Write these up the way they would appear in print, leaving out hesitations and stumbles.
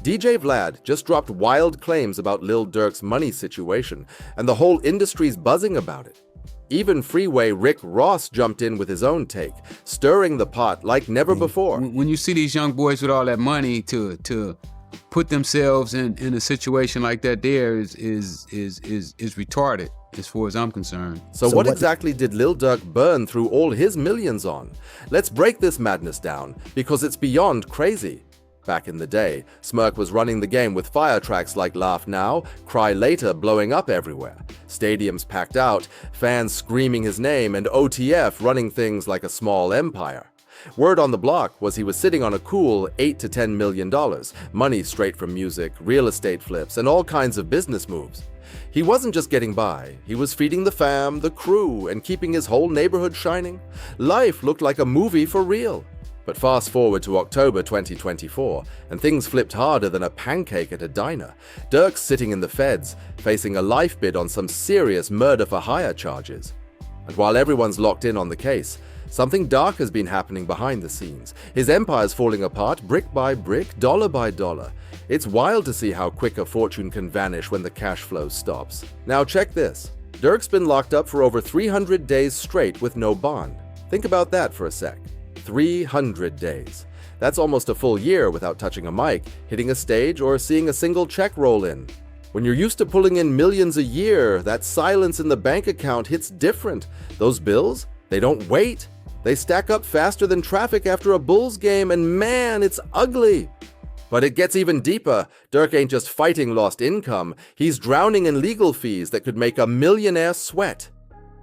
DJ Vlad just dropped wild claims about Lil Durk's money situation, and the whole industry's buzzing about it. Even Freeway Rick Ross jumped in with his own take, stirring the pot like never before. When you see these young boys with all that money to put themselves in a situation like that, there is retarded as far as I'm concerned. So what exactly did Lil Durk burn through all his millions on? Let's break this madness down, because it's beyond crazy. Back in the day, Smirk was running the game with fire tracks like Laugh Now, Cry Later blowing up everywhere, stadiums packed out, fans screaming his name, and OTF running things like a small empire. Word on the block was he was sitting on a cool $8 to $10 million, money straight from music, real estate flips, and all kinds of business moves. He wasn't just getting by, he was feeding the fam, the crew, and keeping his whole neighborhood shining. Life looked like a movie for real. But fast forward to October 2024, and things flipped harder than a pancake at a diner. Durk's sitting in the feds, facing a life bid on some serious murder-for-hire charges. And while everyone's locked in on the case, something dark has been happening behind the scenes. His empire's falling apart brick by brick, dollar by dollar. It's wild to see how quick a fortune can vanish when the cash flow stops. Now check this. Durk's been locked up for over 300 days straight with no bond. Think about that for a sec. 300 days. That's almost a full year without touching a mic, hitting a stage, or seeing a single check roll in. When you're used to pulling in millions a year, that silence in the bank account hits different. Those bills, they don't wait. They stack up faster than traffic after a Bulls game, and man, it's ugly. But it gets even deeper. Durk ain't just fighting lost income, he's drowning in legal fees that could make a millionaire sweat.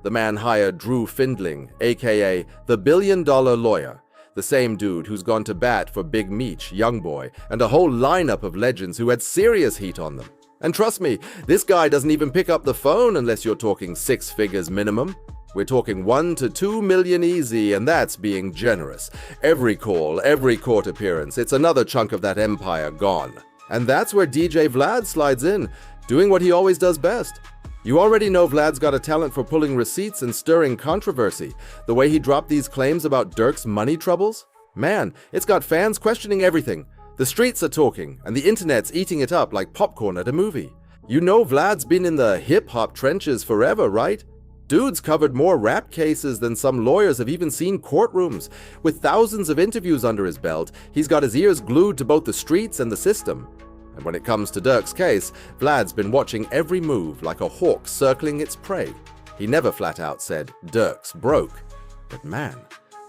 The man hired Drew Findling, aka the billion-dollar lawyer, the same dude who's gone to bat for Big Meech, Youngboy, and a whole lineup of legends who had serious heat on them. And trust me, this guy doesn't even pick up the phone unless you're talking 6 figures minimum. We're talking 1 to 2 million easy, and that's being generous. Every call, every court appearance, it's another chunk of that empire gone. And that's where DJ Vlad slides in, doing what he always does best. You already know Vlad's got a talent for pulling receipts and stirring controversy. The way he dropped these claims about Durk's money troubles? Man, it's got fans questioning everything. The streets are talking, and the internet's eating it up like popcorn at a movie. You know Vlad's been in the hip-hop trenches forever, right? Dude's covered more rap cases than some lawyers have even seen courtrooms. With thousands of interviews under his belt, he's got his ears glued to both the streets and the system. And when it comes to Durk's case, Vlad's been watching every move like a hawk circling its prey. He never flat out said, Durk's broke. But man,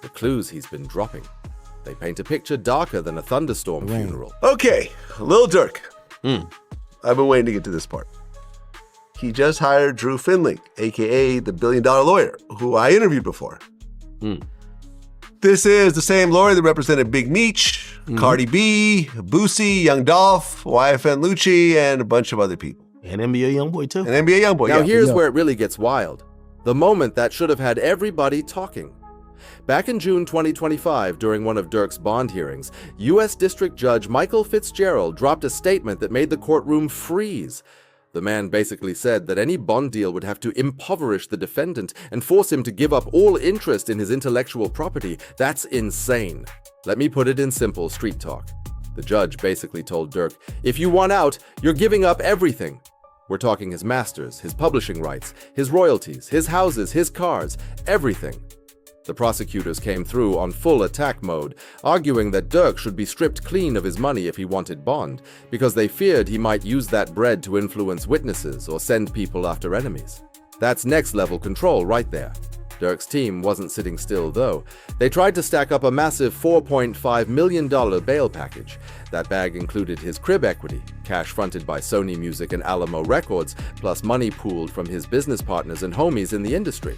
the clues he's been dropping. They paint a picture darker than a thunderstorm funeral. Okay, Lil Durk. I've been waiting to get to this part. He just hired Drew Findling, a.k.a. the billion-dollar lawyer, who I interviewed before. This is the same lawyer that represented Big Meech, Cardi B, Boosie, Young Dolph, YFN Lucci, and a bunch of other people. And NBA Youngboy, too. And NBA Youngboy, Now here's where it really gets wild. The moment that should have had everybody talking. Back in June 2025, during one of Durk's bond hearings, U.S. District Judge Michael Fitzgerald dropped a statement that made the courtroom freeze. The man basically said that any bond deal would have to impoverish the defendant and force him to give up all interest in his intellectual property. That's insane. Let me put it in simple street talk. The judge basically told Durk, if you want out, you're giving up everything. We're talking his masters, his publishing rights, his royalties, his houses, his cars, everything. The prosecutors came through on full attack mode, arguing that Durk should be stripped clean of his money if he wanted bond, because they feared he might use that bread to influence witnesses or send people after enemies. That's next-level control right there. Durk's team wasn't sitting still, though. They tried to stack up a massive $4.5 million bail package. That bag included his crib equity, cash fronted by Sony Music and Alamo Records, plus money pooled from his business partners and homies in the industry.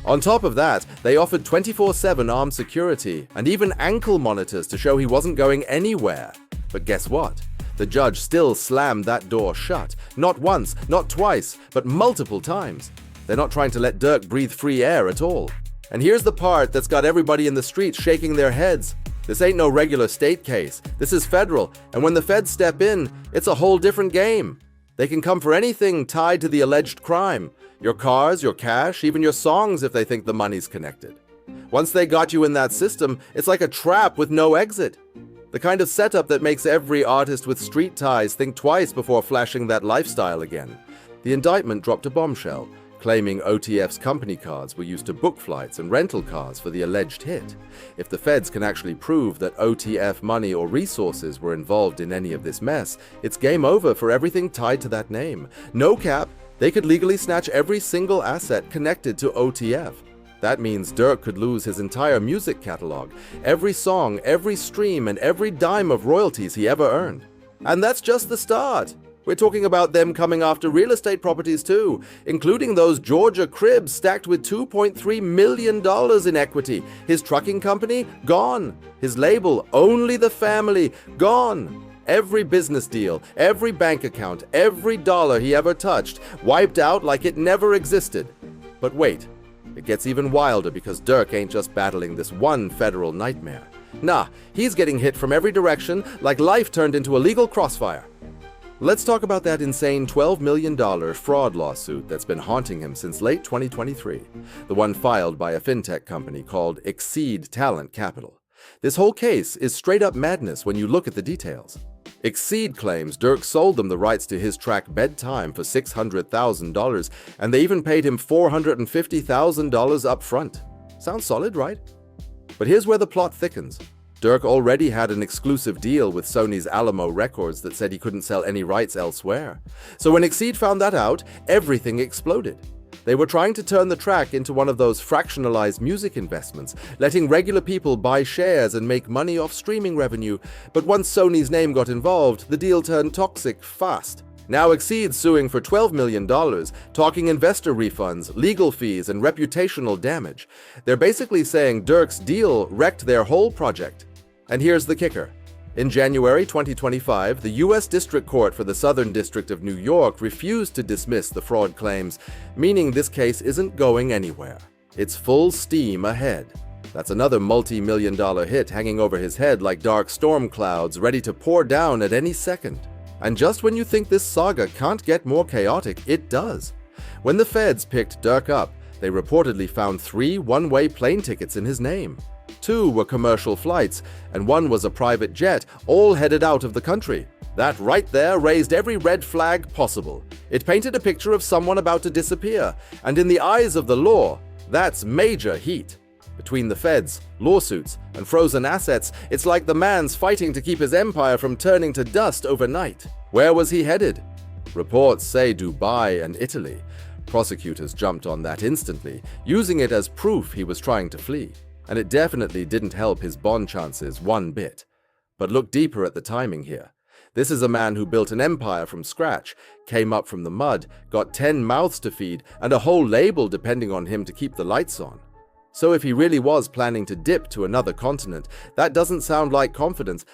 On top of that, they offered 24/7 armed security and even ankle monitors to show he wasn't going anywhere. But guess what? The judge still slammed that door shut. Not once, not twice, but multiple times. They're not trying to let Durk breathe free air at all. And here's the part that's got everybody in the streets shaking their heads. This ain't no regular state case. This is federal, and when the feds step in, it's a whole different game. They can come for anything tied to the alleged crime. Your cars, your cash, even your songs if they think the money's connected. Once they got you in that system, it's like a trap with no exit. The kind of setup that makes every artist with street ties think twice before flashing that lifestyle again. The indictment dropped a bombshell, claiming OTF's company cards were used to book flights and rental cars for the alleged hit. If the feds can actually prove that OTF money or resources were involved in any of this mess, it's game over for everything tied to that name. No cap, they could legally snatch every single asset connected to OTF. That means Durk could lose his entire music catalog, every song, every stream, and every dime of royalties he ever earned. And that's just the start. We're talking about them coming after real estate properties too, including those Georgia cribs stacked with $2.3 million in equity. His trucking company? Gone. His label, Only the Family? Gone. Every business deal, every bank account, every dollar he ever touched, wiped out like it never existed. But wait, it gets even wilder because Durk ain't just battling this one federal nightmare. Nah, he's getting hit from every direction like life turned into a legal crossfire. Let's talk about that insane $12 million fraud lawsuit that's been haunting him since late 2023, the one filed by a fintech company called Exceed Talent Capital. This whole case is straight up madness when you look at the details. Exceed claims Durk sold them the rights to his track Bedtime for $600,000, and they even paid him $450,000 up front. Sounds solid, right? But here's where the plot thickens. Durk already had an exclusive deal with Sony's Alamo Records that said he couldn't sell any rights elsewhere. So when Exceed found that out, everything exploded. They were trying to turn the track into one of those fractionalized music investments, letting regular people buy shares and make money off streaming revenue. But once Sony's name got involved, the deal turned toxic fast. Now Exceed's suing for $12 million, talking investor refunds, legal fees, and reputational damage. They're basically saying Durk's deal wrecked their whole project. And here's the kicker. In January 2025, the U.S. District Court for the Southern District of New York refused to dismiss the fraud claims, meaning this case isn't going anywhere. It's full steam ahead. That's another multi-million-dollar hit hanging over his head like dark storm clouds ready to pour down at any second. And just when you think this saga can't get more chaotic, it does. When the feds picked Durk up, they reportedly found 3 one-way plane tickets in his name. 2 were commercial flights, and 1 was a private jet, all headed out of the country. That right there raised every red flag possible. It painted a picture of someone about to disappear, and in the eyes of the law, that's major heat. Between the feds, lawsuits, and frozen assets, it's like the man's fighting to keep his empire from turning to dust overnight. Where was he headed? Reports say Dubai and Italy. Prosecutors jumped on that instantly, using it as proof he was trying to flee. And it definitely didn't help his bond chances one bit. But look deeper at the timing here. This is a man who built an empire from scratch, came up from the mud, got 10 mouths to feed, and a whole label depending on him to keep the lights on. So if he really was planning to dip to another continent, that doesn't sound like confidence.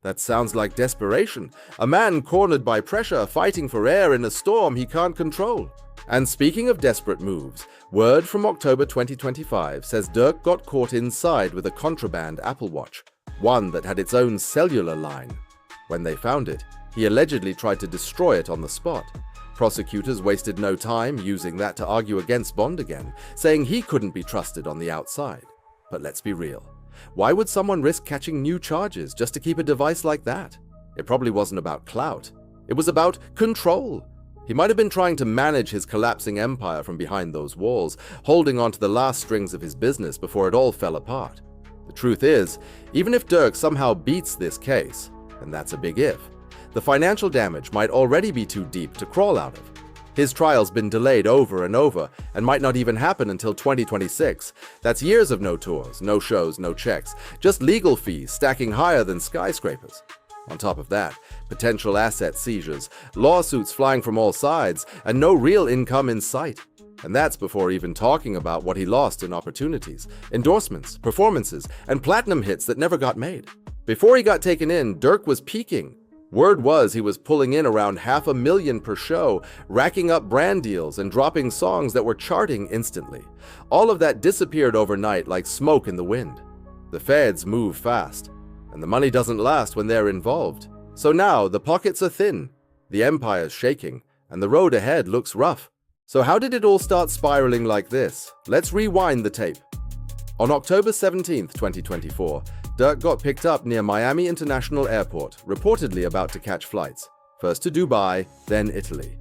That sounds like desperation. A man cornered by pressure, fighting for air in a storm he can't control. And speaking of desperate moves, word from October 2025 says Durk got caught inside with a contraband Apple Watch, one that had its own cellular line. When they found it, he allegedly tried to destroy it on the spot. Prosecutors wasted no time using that to argue against Bond again, saying he couldn't be trusted on the outside. But let's be real. Why would someone risk catching new charges just to keep a device like that? It probably wasn't about clout. It was about control. He might have been trying to manage his collapsing empire from behind those walls, holding on to the last strings of his business before it all fell apart. The truth is, even if Durk somehow beats this case, and that's a big if, the financial damage might already be too deep to crawl out of. His trial's been delayed over and over, and might not even happen until 2026. That's years of no tours, no shows, no checks, just legal fees stacking higher than skyscrapers. On top of that, potential asset seizures, lawsuits flying from all sides, and no real income in sight. And that's before even talking about what he lost in opportunities, endorsements, performances, and platinum hits that never got made. Before he got taken in, Durk was peaking. Word was he was pulling in around $500,000 per show, racking up brand deals and dropping songs that were charting instantly. All of that disappeared overnight like smoke in the wind. The feds move fast, and the money doesn't last when they're involved. So now the pockets are thin, the empire's shaking, and the road ahead looks rough. So how did it all start spiraling like this? Let's rewind the tape. On October 17th, 2024, Durk got picked up near Miami International Airport, reportedly about to catch flights. First to Dubai, then Italy.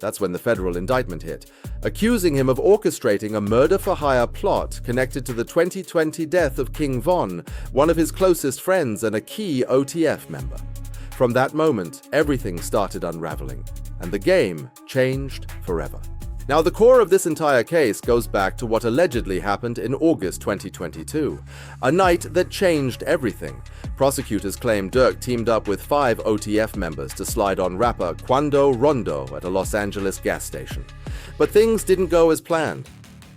That's when the federal indictment hit, accusing him of orchestrating a murder-for-hire plot connected to the 2020 death of King Von, one of his closest friends and a key OTF member. From that moment, everything started unraveling, and the game changed forever. Now, the core of this entire case goes back to what allegedly happened in August 2022, a night that changed everything. Prosecutors claim Durk teamed up with 5 OTF members to slide on rapper Quando Rondo at a Los Angeles gas station. But things didn't go as planned.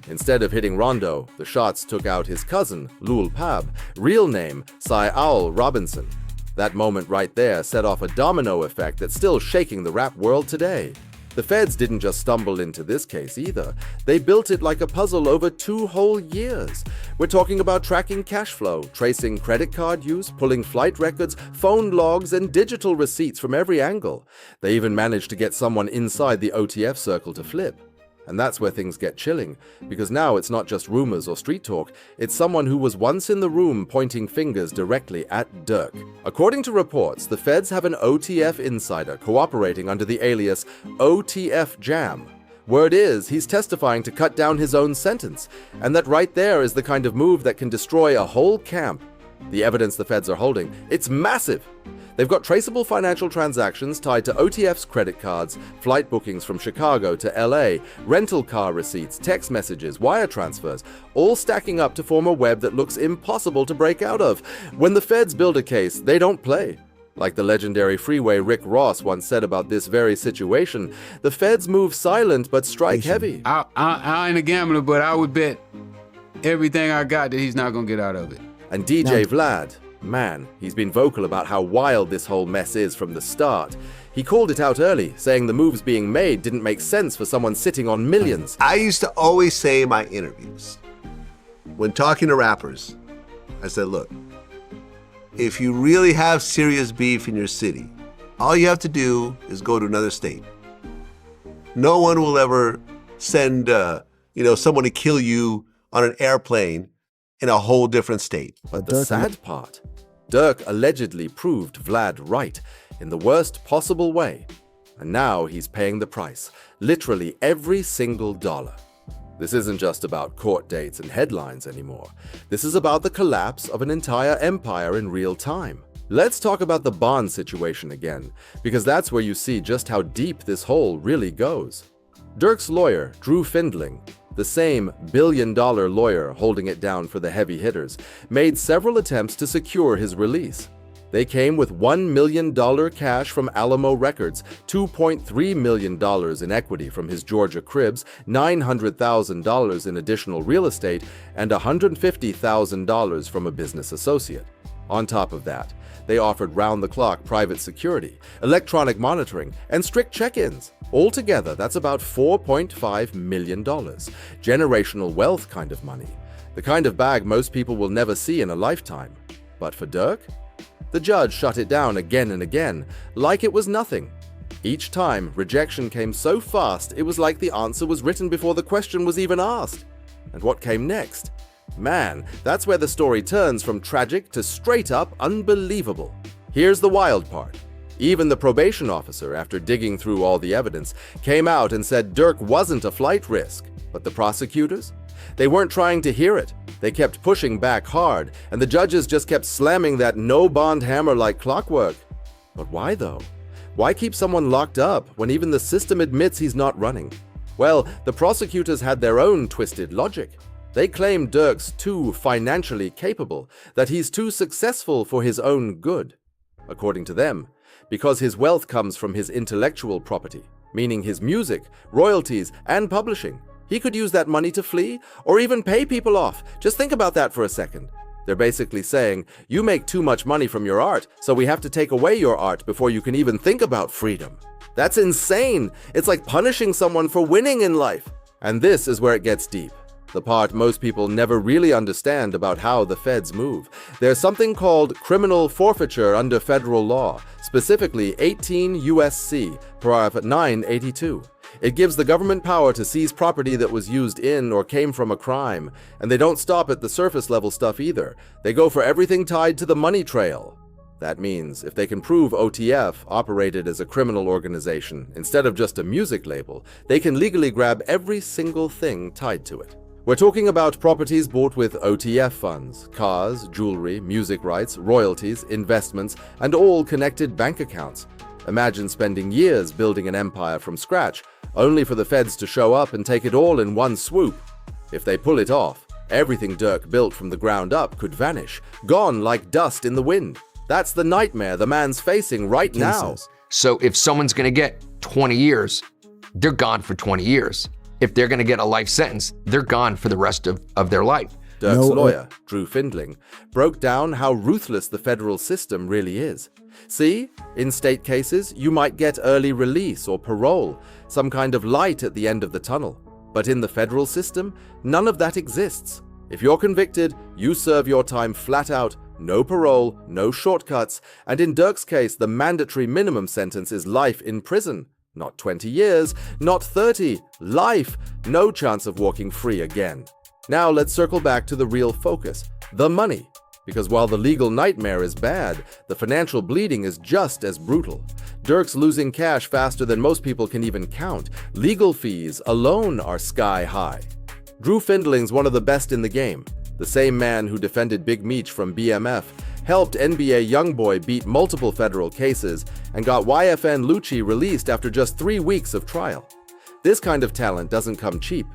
Instead of hitting Rondo, the shots took out his cousin, Lul Pab, real name Cy Owl Robinson. That moment right there set off a domino effect that's still shaking the rap world today. The feds didn't just stumble into this case either. They built it like a puzzle over 2 whole years. We're talking about tracking cash flow, tracing credit card use, pulling flight records, phone logs, and digital receipts from every angle. They even managed to get someone inside the OTF circle to flip. And that's where things get chilling, because now it's not just rumors or street talk, it's someone who was once in the room pointing fingers directly at Durk. According to reports, the feds have an OTF insider cooperating under the alias OTF Jam. Word is, he's testifying to cut down his own sentence, and that right there is the kind of move that can destroy a whole camp. The evidence the feds are holding, it's massive. They've got traceable financial transactions tied to OTF's credit cards, flight bookings from Chicago to LA, rental car receipts, text messages, wire transfers, all stacking up to form a web that looks impossible to break out of. When the feds build a case, they don't play. Like the legendary freeway Rick Ross once said about this very situation, the feds move silent but strike heavy. I ain't a gambler, but I would bet everything I got that he's not gonna get out of it. And DJ Vlad, man, he's been vocal about how wild this whole mess is from the start. He called it out early, saying the moves being made didn't make sense for someone sitting on millions. I used to always say in my interviews, when talking to rappers, I said, look, if you really have serious beef in your city, all you have to do is go to another state. No one will ever send someone to kill you on an airplane in a whole different state. But the sad part, Durk allegedly proved Vlad right in the worst possible way. And now he's paying the price, literally every single dollar. This isn't just about court dates and headlines anymore. This is about the collapse of an entire empire in real time. Let's talk about the bond situation again, because that's where you see just how deep this hole really goes. Durk's lawyer, Drew Findling, the same billion-dollar lawyer holding it down for the heavy hitters, made several attempts to secure his release. They came with $1 million cash from Alamo Records, $2.3 million in equity from his Georgia cribs, $900,000 in additional real estate, and $150,000 from a business associate. On top of that, they offered round-the-clock private security, electronic monitoring, and strict check-ins. Altogether, that's about $4.5 million. Generational wealth kind of money. The kind of bag most people will never see in a lifetime. But for Durk? The judge shut it down again and again, like it was nothing. Each time, rejection came so fast, it was like the answer was written before the question was even asked. And what came next? Man, that's where the story turns from tragic to straight-up unbelievable. Here's the wild part. Even the probation officer, after digging through all the evidence, came out and said Durk wasn't a flight risk. But the prosecutors? They weren't trying to hear it. They kept pushing back hard, and the judges just kept slamming that no-bond hammer like clockwork. But why, though? Why keep someone locked up when even the system admits he's not running? Well, the prosecutors had their own twisted logic. They claim Durk's too financially capable, that he's too successful for his own good. According to them, because his wealth comes from his intellectual property, meaning his music, royalties, and publishing. He could use that money to flee, or even pay people off. Just think about that for a second. They're basically saying, you make too much money from your art, so we have to take away your art before you can even think about freedom. That's insane! It's like punishing someone for winning in life. And this is where it gets deep. The part most people never really understand about how the feds move. There's something called criminal forfeiture under federal law, specifically 18 U.S.C. paragraph 982. It gives the government power to seize property that was used in or came from a crime, and they don't stop at the surface level stuff either. They go for everything tied to the money trail. That means if they can prove OTF operated as a criminal organization instead of just a music label, they can legally grab every single thing tied to it. We're talking about properties bought with OTF funds, cars, jewelry, music rights, royalties, investments, and all connected bank accounts. Imagine spending years building an empire from scratch, only for the feds to show up and take it all in one swoop. If they pull it off, everything Durk built from the ground up could vanish, gone like dust in the wind. That's the nightmare the man's facing right now. So if someone's gonna get 20 years, they're gone for 20 years. If they're gonna get a life sentence, they're gone for the rest of their life. Durk's lawyer, Drew Findling, broke down how ruthless the federal system really is. See, in state cases, you might get early release or parole, some kind of light at the end of the tunnel. But in the federal system, none of that exists. If you're convicted, you serve your time flat out, no parole, no shortcuts, and in Durk's case, the mandatory minimum sentence is life in prison. Not 20 years, not 30, life, no chance of walking free again. Now let's circle back to the real focus, the money. Because while the legal nightmare is bad, the financial bleeding is just as brutal. Durk's losing cash faster than most people can even count. Legal fees alone are sky high. Drew Findling's one of the best in the game. The same man who defended Big Meech from BMF, helped NBA YoungBoy beat multiple federal cases, and got YFN Lucci released after just 3 weeks of trial. This kind of talent doesn't come cheap.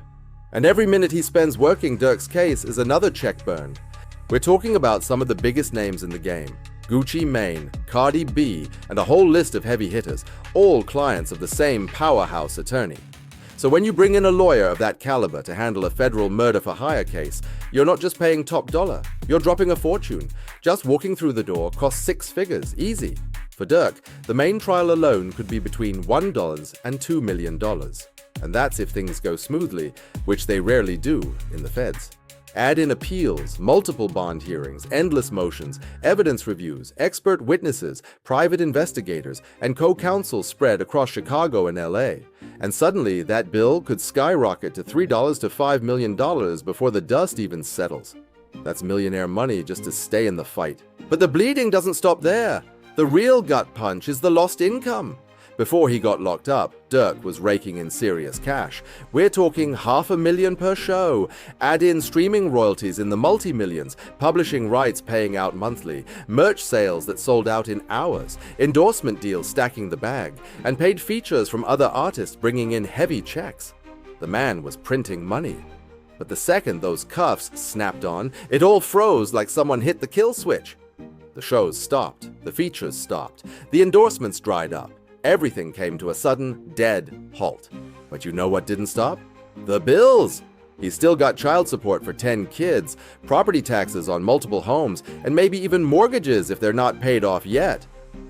And every minute he spends working Durk's case is another check burned. We're talking about some of the biggest names in the game. Gucci Mane, Cardi B, and a whole list of heavy hitters, all clients of the same powerhouse attorney. So when you bring in a lawyer of that caliber to handle a federal murder-for-hire case, you're not just paying top dollar, you're dropping a fortune. Just walking through the door costs 6 figures, easy. For Durk, the main trial alone could be between $1 and $2 million. And that's if things go smoothly, which they rarely do in the feds. Add in appeals, multiple bond hearings, endless motions, evidence reviews, expert witnesses, private investigators, and co-counsel spread across Chicago and LA. And suddenly, that bill could skyrocket to $3 to $5 million before the dust even settles. That's millionaire money just to stay in the fight. But the bleeding doesn't stop there. The real gut punch is the lost income. Before he got locked up, Durk was raking in serious cash. We're talking $500,000 per show. Add in streaming royalties in the multi-millions, publishing rights paying out monthly, merch sales that sold out in hours, endorsement deals stacking the bag, and paid features from other artists bringing in heavy checks. The man was printing money. But the second those cuffs snapped on, it all froze like someone hit the kill switch. The shows stopped, the features stopped, the endorsements dried up. Everything came to a sudden, dead halt. But you know what didn't stop? The bills! He's still got child support for 10 kids, property taxes on multiple homes, and maybe even mortgages if they're not paid off yet.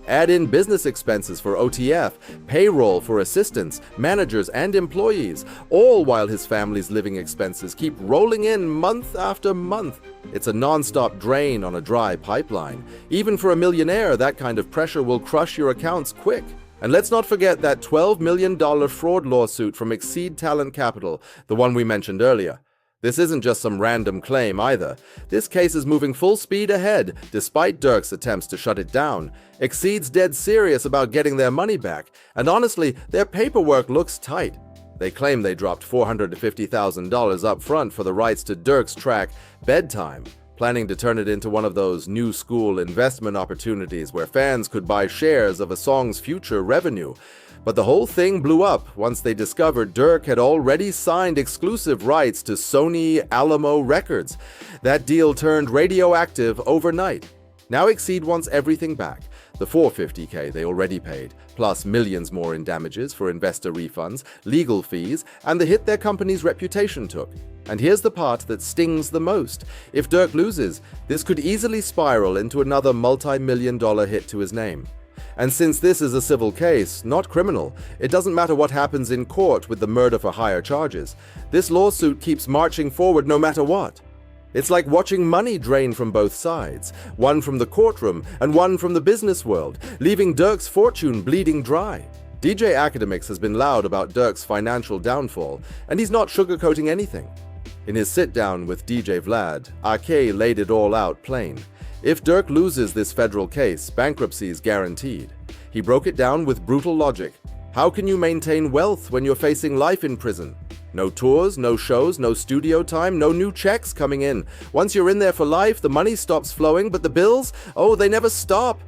Add in business expenses for OTF, payroll for assistants, managers, and employees, all while his family's living expenses keep rolling in month after month. It's a non-stop drain on a dry pipeline. Even for a millionaire, that kind of pressure will crush your accounts quick. And let's not forget that $12 million fraud lawsuit from Exceed Talent Capital, the one we mentioned earlier. This isn't just some random claim either. This case is moving full speed ahead, despite Durk's attempts to shut it down. Exceed's dead serious about getting their money back, and honestly, their paperwork looks tight. They claim they dropped $450,000 up front for the rights to Durk's track, Bedtime, planning to turn it into one of those new school investment opportunities where fans could buy shares of a song's future revenue. But the whole thing blew up once they discovered Durk had already signed exclusive rights to Sony Alamo Records. That deal turned radioactive overnight. Now Exceed wants everything back. The $450K they already paid, plus millions more in damages for investor refunds, legal fees, and the hit their company's reputation took. And here's the part that stings the most. If Durk loses, this could easily spiral into another multi-million-dollar hit to his name. And since this is a civil case, not criminal, it doesn't matter what happens in court with the murder-for-hire charges. This lawsuit keeps marching forward no matter what. It's like watching money drain from both sides, one from the courtroom and one from the business world, leaving Durk's fortune bleeding dry. DJ Academics has been loud about Durk's financial downfall, and he's not sugarcoating anything. In his sit-down with DJ Vlad, Ake laid it all out plain. If Durk loses this federal case, bankruptcy is guaranteed. He broke it down with brutal logic. How can you maintain wealth when you're facing life in prison? No tours, no shows, no studio time, no new checks coming in. Once you're in there for life, the money stops flowing, but the bills, oh, they never stop.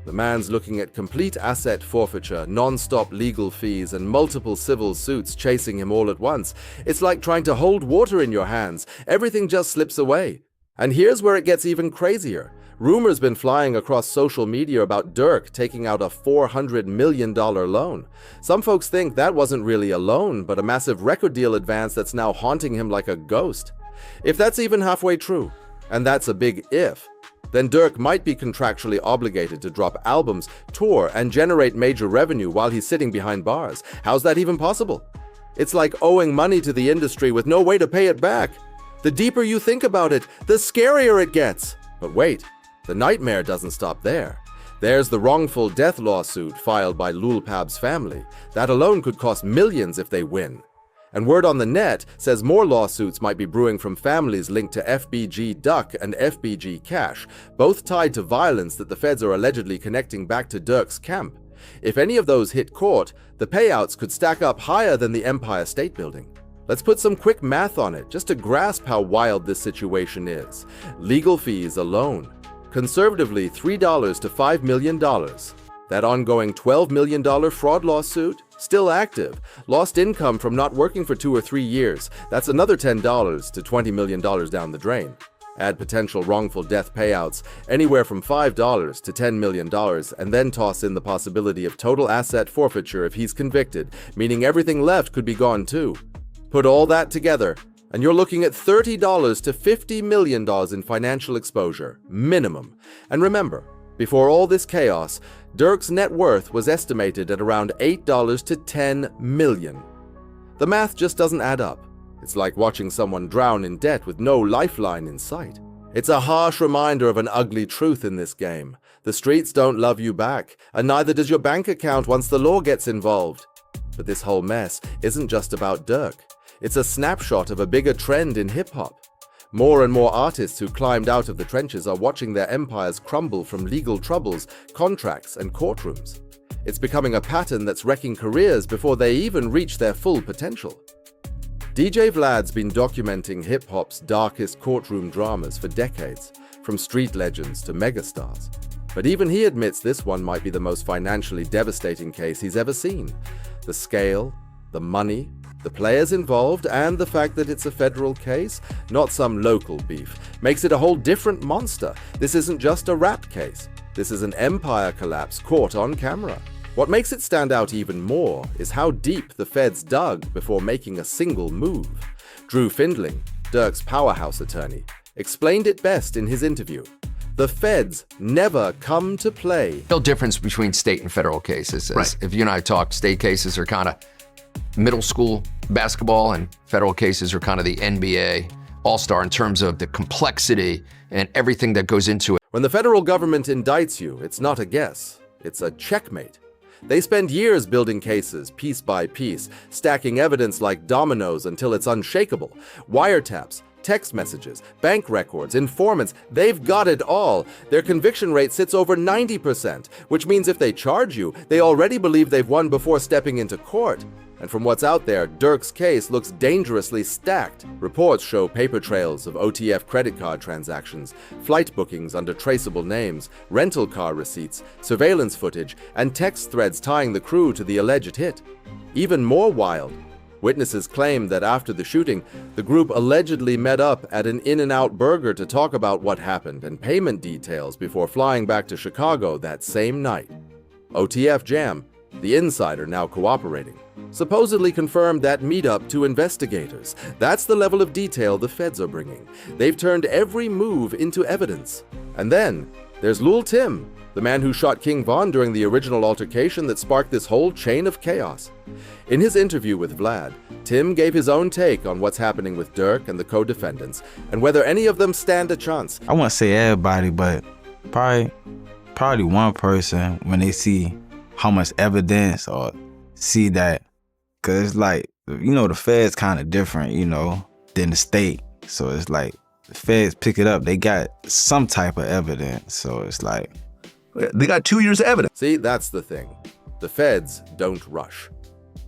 The man's looking at complete asset forfeiture, non-stop legal fees, and multiple civil suits chasing him all at once. It's like trying to hold water in your hands. Everything just slips away. And here's where it gets even crazier. Rumors been flying across social media about Durk taking out a $400 million loan. Some folks think that wasn't really a loan, but a massive record deal advance that's now haunting him like a ghost. If that's even halfway true, and that's a big if, then Durk might be contractually obligated to drop albums, tour, and generate major revenue while he's sitting behind bars. How's that even possible? It's like owing money to the industry with no way to pay it back. The deeper you think about it, the scarier it gets. But wait, the nightmare doesn't stop there. There's the wrongful death lawsuit filed by Lul Pab's family. That alone could cost millions if they win. And word on the net says more lawsuits might be brewing from families linked to FBG Duck and FBG Cash, both tied to violence that the feds are allegedly connecting back to Durk's camp. If any of those hit court, the payouts could stack up higher than the Empire State Building. Let's put some quick math on it, just to grasp how wild this situation is. Legal fees alone, conservatively $3 to $5 million. That ongoing $12 million fraud lawsuit, still active. Lost income from not working for 2 or 3 years. That's another $10 to $20 million down the drain. Add potential wrongful death payouts, anywhere from $5 to $10 million, and then toss in the possibility of total asset forfeiture if he's convicted, meaning everything left could be gone too. Put all that together, and you're looking at $30 to $50 million in financial exposure, minimum. And remember, before all this chaos, Durk's net worth was estimated at around $8 to $10 million. The math just doesn't add up. It's like watching someone drown in debt with no lifeline in sight. It's a harsh reminder of an ugly truth in this game. The streets don't love you back, and neither does your bank account once the law gets involved. But this whole mess isn't just about Durk. It's a snapshot of a bigger trend in hip-hop. More and more artists who climbed out of the trenches are watching their empires crumble from legal troubles, contracts, and courtrooms. It's becoming a pattern that's wrecking careers before they even reach their full potential. DJ Vlad's been documenting hip-hop's darkest courtroom dramas for decades, from street legends to megastars. But even he admits this one might be the most financially devastating case he's ever seen. The scale, the money, the players involved, and the fact that it's a federal case, not some local beef, makes it a whole different monster. This isn't just a rap case. This is an empire collapse caught on camera. What makes it stand out even more is how deep the feds dug before making a single move. Drew Findling, Durk's powerhouse attorney, explained it best in his interview. The feds never come to play. No difference between state and federal cases. Right. If you and I talk, state cases are kind of middle school basketball, and federal cases are kind of the NBA all-star in terms of the complexity and everything that goes into it. When the federal government indicts you, it's not a guess, it's a checkmate. They spend years building cases, piece by piece, stacking evidence like dominoes until it's unshakable. Wiretaps, text messages, bank records, informants, they've got it all. Their conviction rate sits over 90%, which means if they charge you, they already believe they've won before stepping into court. And from what's out there, Durk's case looks dangerously stacked. Reports show paper trails of OTF credit card transactions, flight bookings under traceable names, rental car receipts, surveillance footage, and text threads tying the crew to the alleged hit. Even more wild, witnesses claim that after the shooting, the group allegedly met up at an In-N-Out Burger to talk about what happened and payment details before flying back to Chicago that same night. OTF Jam, the insider now cooperating, supposedly confirmed that meetup to investigators. That's the level of detail the feds are bringing. They've turned every move into evidence. And then there's Lul Tim, the man who shot King Von during the original altercation that sparked this whole chain of chaos. In his interview with Vlad, Tim gave his own take on what's happening with Durk and the co-defendants, and whether any of them stand a chance. I wouldn't say everybody, but probably one person, when they see how much evidence or see that, cause it's like, you know, the feds kind of different, you know, than the state. So it's like the feds pick it up. They got some type of evidence. So it's like, They got 2 years of evidence. See, that's the thing. The feds don't rush.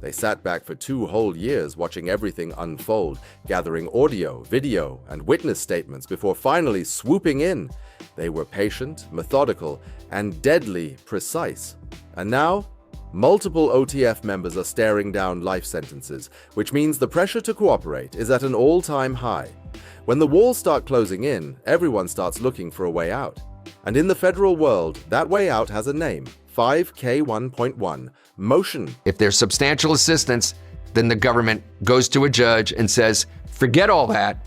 They sat back for 2 whole years watching everything unfold, gathering audio, video, and witness statements before finally swooping in. They were patient, methodical, and deadly precise. And now, multiple OTF members are staring down life sentences, which means the pressure to cooperate is at an all-time high. When the walls start closing in, everyone starts looking for a way out. And in the federal world, that way out has a name, 5K1.1, motion. If there's substantial assistance, then the government goes to a judge and says, forget all that.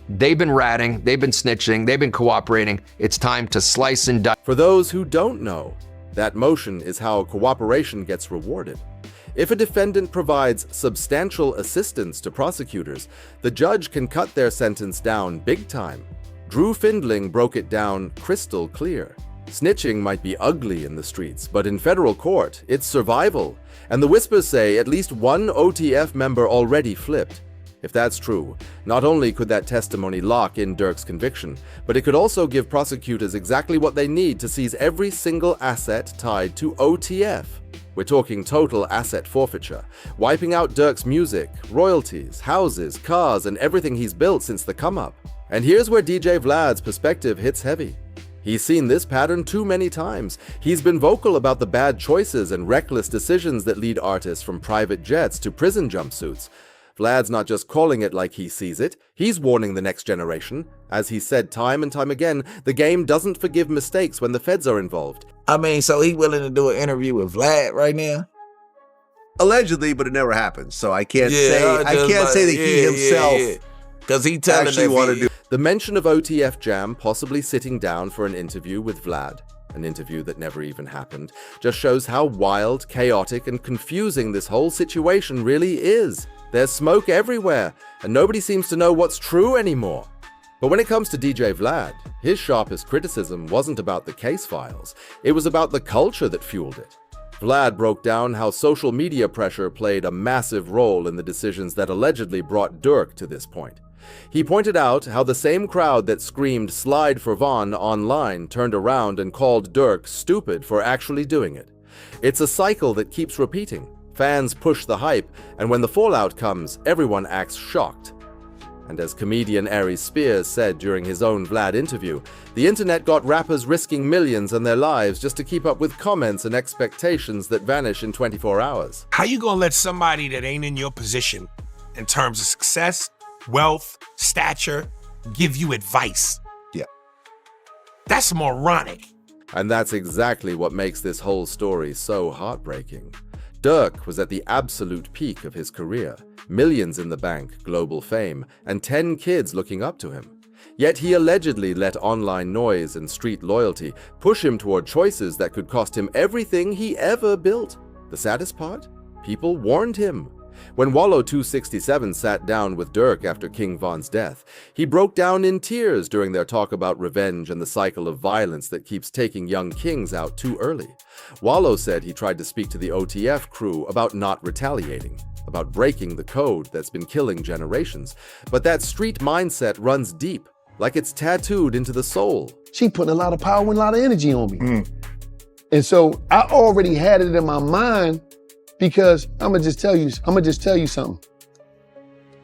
They've been ratting, they've been snitching, they've been cooperating. It's time to slice and dice. For those who don't know, that motion is how cooperation gets rewarded. If a defendant provides substantial assistance to prosecutors, the judge can cut their sentence down big time. Drew Findling broke it down crystal clear. Snitching might be ugly in the streets, but in federal court, it's survival. And the whispers say at least one OTF member already flipped. If that's true, not only could that testimony lock in Durk's conviction, but it could also give prosecutors exactly what they need to seize every single asset tied to OTF. We're talking total asset forfeiture, wiping out Durk's music, royalties, houses, cars, and everything he's built since the come-up. And here's where DJ Vlad's perspective hits heavy. He's seen this pattern too many times. He's been vocal about the bad choices and reckless decisions that lead artists from private jets to prison jumpsuits. Vlad's not just calling it like he sees it, he's warning the next generation. As he said time and time again, the game doesn't forgive mistakes when the feds are involved. I mean, so he willing to do an interview with Vlad right now? Allegedly, but it never happened. So I can't say that he himself because he telling actually wanted to do. The mention of OTF Jam possibly sitting down for an interview with Vlad, an interview that never even happened, just shows how wild, chaotic, and confusing this whole situation really is. There's smoke everywhere, and nobody seems to know what's true anymore. But when it comes to DJ Vlad, his sharpest criticism wasn't about the case files, it was about the culture that fueled it. Vlad broke down how social media pressure played a massive role in the decisions that allegedly brought Durk to this point. He pointed out how the same crowd that screamed "slide for Vaughn" online turned around and called Durk stupid for actually doing it. It's a cycle that keeps repeating. Fans push the hype, and when the fallout comes, everyone acts shocked. And as comedian Aries Spears said during his own Vlad interview, the internet got rappers risking millions and their lives just to keep up with comments and expectations that vanish in 24 hours. How you gonna let somebody that ain't in your position in terms of success, wealth, stature, give you advice? Yeah. That's moronic. And that's exactly what makes this whole story so heartbreaking. Durk was at the absolute peak of his career, millions in the bank, global fame, and 10 kids looking up to him. Yet he allegedly let online noise and street loyalty push him toward choices that could cost him everything he ever built. The saddest part? People warned him. When Wallow 267 sat down with Durk after King Von's death, he broke down in tears during their talk about revenge and the cycle of violence that keeps taking young kings out too early. Wallow said he tried to speak to the OTF crew about not retaliating, about breaking the code that's been killing generations. But that street mindset runs deep, like it's tattooed into the soul. She put a lot of power and a lot of energy on me. And so I already had it in my mind. Because I'm gonna just tell you something.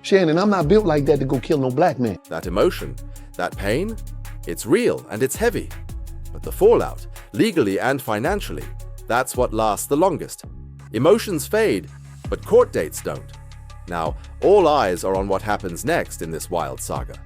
Shannon, I'm not built like that to go kill no black man. That emotion, that pain, it's real and it's heavy. But the fallout, legally and financially, that's what lasts the longest. Emotions fade, but court dates don't. Now, all eyes are on what happens next in this wild saga.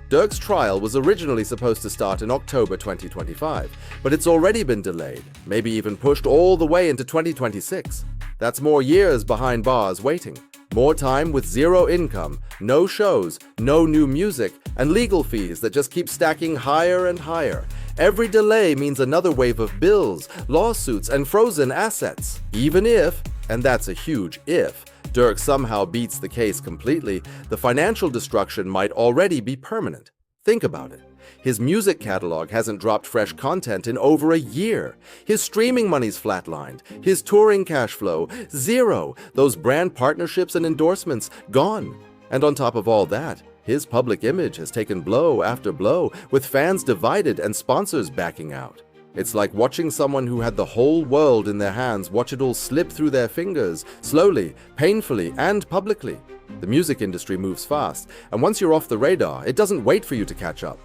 Durk's trial was originally supposed to start in October 2025, but it's already been delayed, maybe even pushed all the way into 2026. That's more years behind bars waiting. More time with zero income, no shows, no new music, and legal fees that just keep stacking higher and higher. Every delay means another wave of bills, lawsuits, and frozen assets. Even if, and that's a huge if, Durk somehow beats the case completely, the financial destruction might already be permanent. Think about it. His music catalog hasn't dropped fresh content in over a year. His streaming money's flatlined. His touring cash flow, zero. Those brand partnerships and endorsements, gone. And on top of all that, his public image has taken blow after blow, with fans divided and sponsors backing out. It's like watching someone who had the whole world in their hands watch it all slip through their fingers, slowly, painfully, and publicly. The music industry moves fast, and once you're off the radar, it doesn't wait for you to catch up.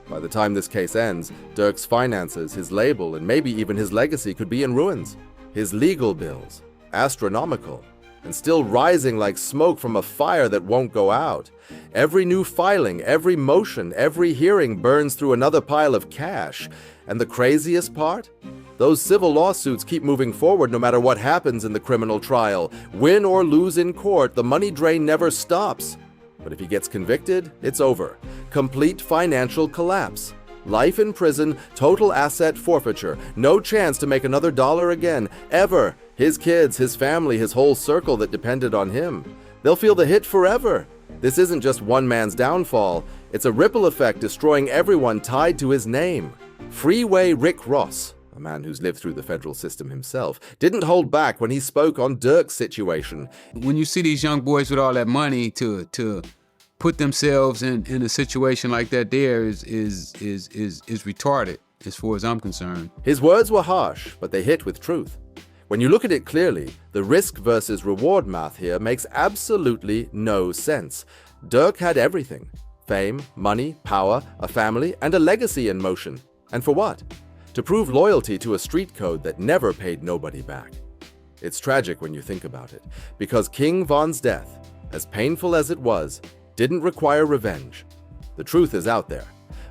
By the time this case ends, Durk's finances, his label, and maybe even his legacy could be in ruins. His legal bills, astronomical, and still rising like smoke from a fire that won't go out. Every new filing, every motion, every hearing burns through another pile of cash. And the craziest part? Those civil lawsuits keep moving forward no matter what happens in the criminal trial. Win or lose in court, the money drain never stops. But if he gets convicted, it's over. Complete financial collapse. Life in prison, total asset forfeiture, no chance to make another dollar again, ever. His kids, his family, his whole circle that depended on him. They'll feel the hit forever. This isn't just one man's downfall. It's a ripple effect destroying everyone tied to his name. Freeway Rick Ross, a man who's lived through the federal system himself, didn't hold back when he spoke on Durk's situation. When you see these young boys with all that money to put themselves in a situation like that, there is retarded, as far as I'm concerned. His words were harsh, but they hit with truth. When you look at it clearly, the risk versus reward math here makes absolutely no sense. Durk had everything: fame, money, power, a family, and a legacy in motion. And for what? To prove loyalty to a street code that never paid nobody back. It's tragic when you think about it, because King Von's death, as painful as it was, didn't require revenge. The truth is out there.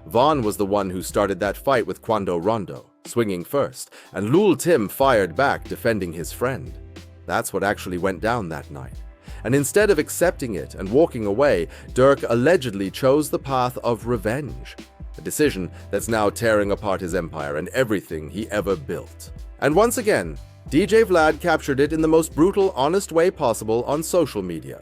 Von was the one who started that fight with Quando Rondo, swinging first, and Lul Tim fired back, defending his friend. That's what actually went down that night. And instead of accepting it and walking away, Durk allegedly chose the path of revenge. A decision that's now tearing apart his empire and everything he ever built. And once again, DJ Vlad captured it in the most brutal, honest way possible on social media.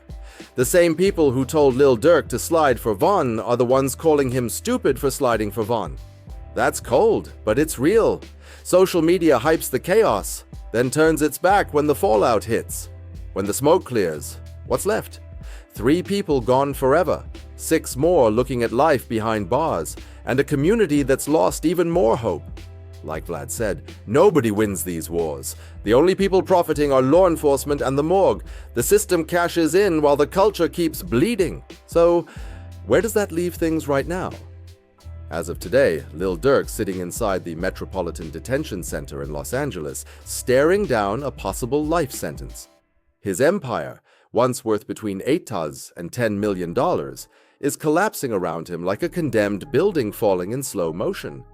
The same people who told Lil Durk to slide for Von are the ones calling him stupid for sliding for Von. That's cold, but it's real. Social media hypes the chaos, then turns its back when the fallout hits. When the smoke clears, what's left? 3 people gone forever, 6 more looking at life behind bars, and a community that's lost even more hope. Like Vlad said, nobody wins these wars. The only people profiting are law enforcement and the morgue. The system cashes in while the culture keeps bleeding. So, where does that leave things right now? As of today, Lil Durk sitting inside the Metropolitan Detention Center in Los Angeles, staring down a possible life sentence. His empire, once worth between $8 and $10 million, is collapsing around him like a condemned building falling in slow motion.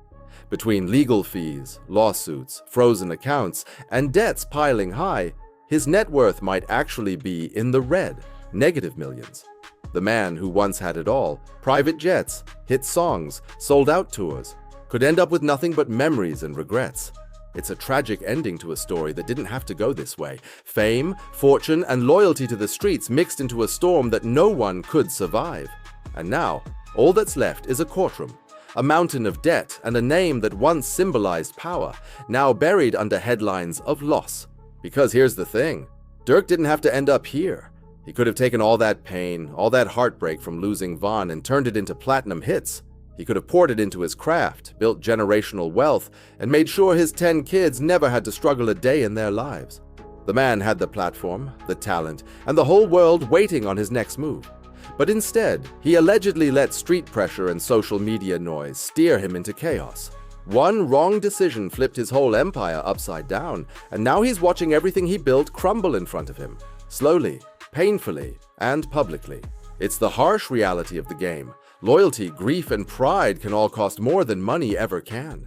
Between legal fees, lawsuits, frozen accounts, and debts piling high, his net worth might actually be in the red, negative millions. The man who once had it all, private jets, hit songs, sold-out tours, could end up with nothing but memories and regrets. It's a tragic ending to a story that didn't have to go this way. Fame, fortune, and loyalty to the streets mixed into a storm that no one could survive. And now, all that's left is a courtroom, a mountain of debt, and a name that once symbolized power, now buried under headlines of loss. Because here's the thing, Durk didn't have to end up here. He could have taken all that pain, all that heartbreak from losing Von and turned it into platinum hits. He could have poured it into his craft, built generational wealth, and made sure his 10 kids never had to struggle a day in their lives. The man had the platform, the talent, and the whole world waiting on his next move. But instead, he allegedly let street pressure and social media noise steer him into chaos. One wrong decision flipped his whole empire upside down, and now he's watching everything he built crumble in front of him. Slowly, painfully, and publicly. It's the harsh reality of the game. Loyalty, grief, and pride can all cost more than money ever can.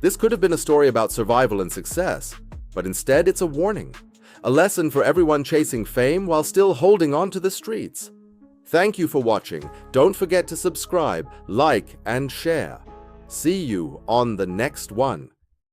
This could have been a story about survival and success, but instead it's a warning. A lesson for everyone chasing fame while still holding on to the streets. Thank you for watching. Don't forget to subscribe, like, and share. See you on the next one.